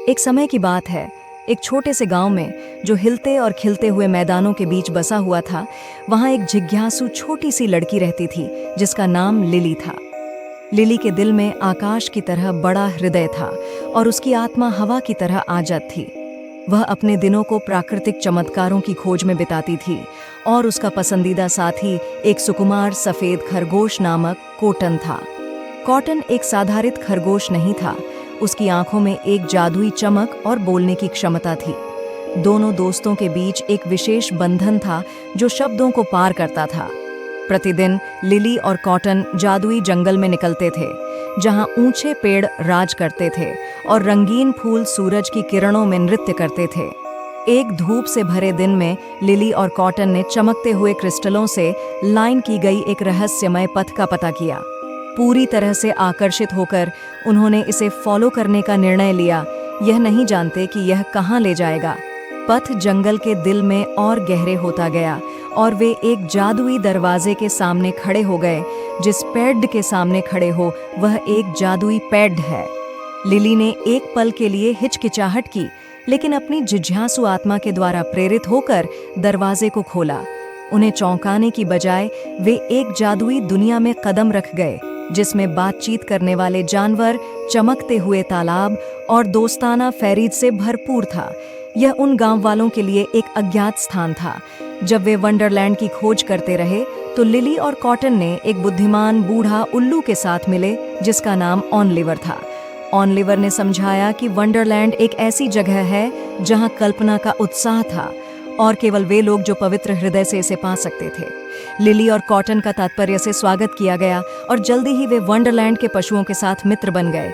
एक समय की बात है, एक छोटे से गांव में जो हिलते और खिलते हुए मैदानों के बीच बसा हुआ था, वहां एक जिज्ञासु छोटी सी लड़की रहती थी जिसका नाम लिली था। लिली के दिल में आकाश की तरह बड़ा हृदय था और उसकी आत्मा हवा की तरह आजत थी। वह अपने दिनों को प्राकृतिक चमत्कारों की खोज में बिताती थी और उसका पसंदीदा साथी एक सुकुमार सफेद खरगोश नामक कॉटन था। कॉटन एक साधारण खरगोश नहीं था, उसकी आंखों में एक जादुई चमक और बोलने की क्षमता थी। दोनों दोस्तों के बीच एक विशेष बंधन था जो शब्दों को पार करता था। प्रतिदिन लिली और कॉटन जादुई जंगल में निकलते थे, जहां ऊंचे पेड़ राज करते थे और रंगीन फूल सूरज की किरणों में नृत्य करते थे। एक धूप से भरे दिन में लिली और कॉटन ने चमकते हुए क्रिस्टलों से लाइन की गई एक रहस्यमय पथ का पता किया। पूरी तरह से आकर्षित होकर उन्होंने इसे फॉलो करने का निर्णय लिया, यह नहीं जानते कि यह कहां ले जाएगा। पथ जंगल के दिल में और गहरे होता गया और वे एक जादुई दरवाजे के सामने खड़े हो गए। जिस पेड़ के सामने खड़े हो वह एक जादुई पेड़ है। लिली ने एक पल के लिए हिचकिचाहट की, लेकिन अपनी जिज्ञासु आत्मा के द्वारा प्रेरित होकर दरवाजे को खोला। उन्हें चौंकाने की बजाय वे एक जादुई दुनिया में कदम रख गए, जिसमें बातचीत करने वाले जानवर, चमकते हुए तालाब और दोस्ताना फेरीज से भरपूर था। यह उन गांव वालों के लिए एक अज्ञात स्थान था। जब वे वंडरलैंड की खोज करते रहे तो लिली और कॉटन ने एक बुद्धिमान बूढ़ा उल्लू के साथ मिले जिसका नाम ऑनलिवर था। ऑनलिवर ने समझाया कि वंडरलैंड एक ऐसी जगह है जहां कल्पना का उत्साह था और केवल वे लोग जो पवित्र हृदय से इसे पा सकते थे। लिली और कॉटन का तात्पर्य से स्वागत किया गया और जल्दी ही वे वंडरलैंड के पशुओं के साथ मित्र बन गए।